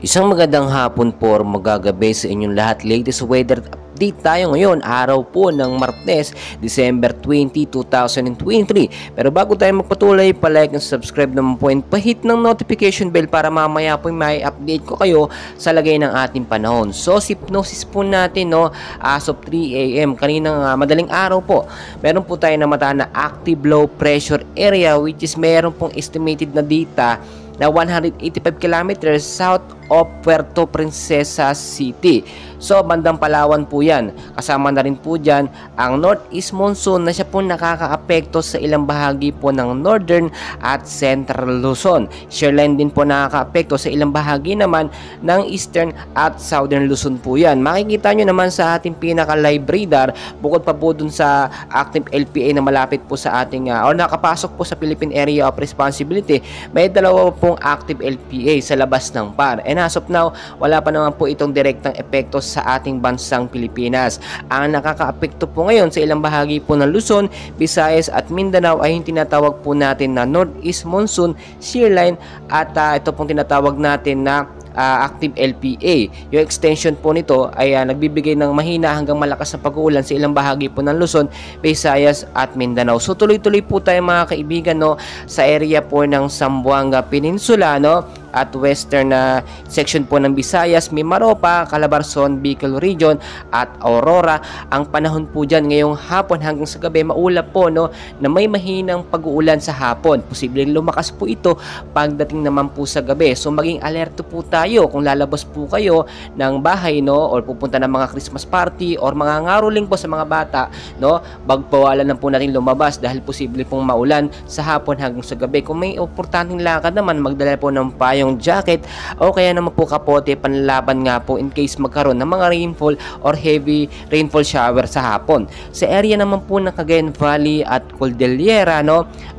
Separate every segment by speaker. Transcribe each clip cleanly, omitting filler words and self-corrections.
Speaker 1: Isang magandang hapon po or magagabi sa inyong lahat. Latest weather update tayo ngayon, araw po ng Martes, December 20, 2023. Pero bago tayo magpatuloy, palike and subscribe naman po and pahit ng notification bell para mamaya po may update ko kayo sa lagay ng ating panahon. So, hypnosis po natin as of 3 AM, kaninang madaling araw po, meron po tayo namata na active low pressure area which is meron pong estimated na data na 185 kilometers south of Puerto Princesa City. So, bandang Palawan po yan. Kasama na rin po dyan ang northeast monsoon na siya po nakakaapekto sa ilang bahagi po ng northern at central Luzon. Shoreline din po nakakaapekto sa ilang bahagi naman ng eastern at southern Luzon po yan. Makikita nyo naman sa ating pinaka-live radar, bukod pa po dun sa active LPA na malapit po sa ating o nakapasok po sa Philippine Area of Responsibility, may dalawa pong active LPA sa labas ng PAR. And as of now, wala pa naman po itong direktang epekto sa ating bansang Pilipinas. Ang nakakaapekto po ngayon sa ilang bahagi po ng Luzon, Visayas at Mindanao ay yung tinatawag po natin na Northeast Monsoon Shear Line at ito pong tinatawag natin na active LPA. Yung extension po nito ay nagbibigay ng mahina hanggang malakas na pag-uulan sa ilang bahagi po ng Luzon, Visayas at Mindanao. So tuloy-tuloy po tayo mga kaibigan sa area po ng Zamboanga Peninsula at western section po ng Visayas, Mimaropa, Calabarzon, Bicol Region at Aurora. Ang panahon po dyan ngayong hapon hanggang sa gabi maulap po na may mahinang pag-uulan sa hapon. Posibleng lumakas po ito pagdating naman po sa gabi. So maging alerto po tayo kung lalabas po kayo ng bahay or pupunta ng mga Christmas party or mga ngaroling po sa mga bata, bagpawalan na po natin lumabas dahil posible pong maulan sa hapon hanggang sa gabi. Kung may importanteng lakad naman, magdala po ng yung jacket o kaya naman po kapote panlaban nga po in case magkaroon ng mga rainfall or heavy rainfall shower sa hapon. Sa area naman po ng Cagayan Valley at Cordillera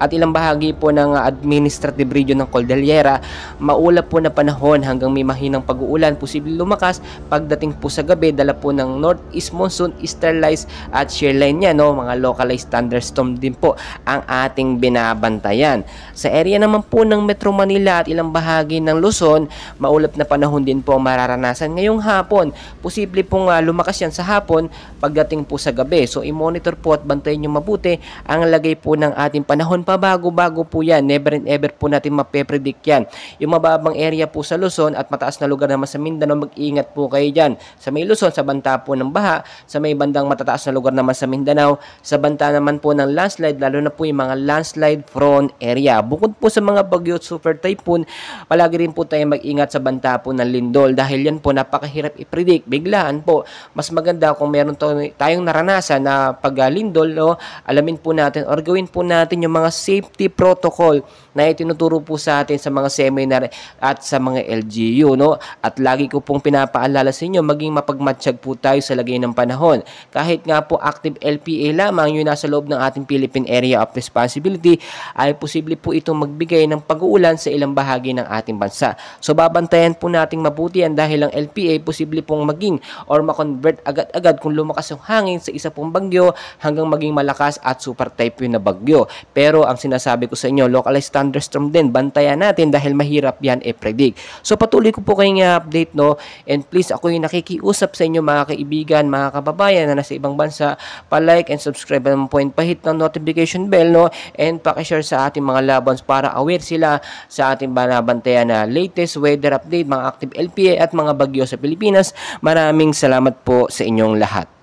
Speaker 1: at ilang bahagi po ng administrative region ng Cordillera, maulap po na panahon hanggang may mahinang pag-uulan, posibleng lumakas pagdating po sa gabi, dala po ng northeast monsoon, easterlies at shear line niya, mga localized thunderstorm din po ang ating binabantayan. Sa area naman po ng Metro Manila at ilang bahagi ng Luzon, maulap na panahon din po ang mararanasan ngayong hapon. Posible pong lumakas yan sa hapon pagdating po sa gabi. So i-monitor po at bantayan nyo mabuti ang lagay po ng ating panahon. Pabago-bago po yan. Never and ever po natin mape-predict yan. Yung mababang area po sa Luzon at mataas na lugar naman sa Mindanao, mag-ingat po kayo dyan. Sa may Luzon, sa banta po ng baha. Sa may bandang matataas na lugar naman sa Mindanao, sa banta naman po ng landslide, lalo na po yung mga landslide prone area. Bukod po sa mga bagyo at super typhoon, palagi rin po tayo mag-ingat sa banta po ng lindol dahil yan po napakahirap i-predict. Biglaan po. Mas maganda kung meron tayong naranasan na pag-lindol, alamin po natin or gawin po natin yung mga safety protocol na itinuturo po sa atin sa mga seminar at sa mga LGU. At lagi ko pong pinapaalala sa inyo, maging mapagmatsyag po tayo sa lagay ng panahon. Kahit nga po active LPA lamang yung nasa loob ng ating Philippine Area of Responsibility, ay posible po itong magbigay ng pag-uulan sa ilang bahagi ng ating bansa. So babantayan po nating mabuti yan dahil ang LPA posible pong maging or makonvert agad-agad kung lumakas yung hangin sa isa pong bagyo hanggang maging malakas at super typhoon na bagyo. Pero ang sinasabi ko sa inyo, localized thunderstorm din, bantayan natin dahil mahirap yan i-predict. So patuloy ko po kayong update and please ako yung nakikiusap sa inyo mga kaibigan, mga kababayan na nasa ibang bansa, pa-like and subscribe naman po and pahit ng notification bell and pakishare sa ating mga labans para aware sila sa ating banabantayan na latest weather update, mga active LPA at mga bagyo sa Pilipinas. Maraming salamat po sa inyong lahat.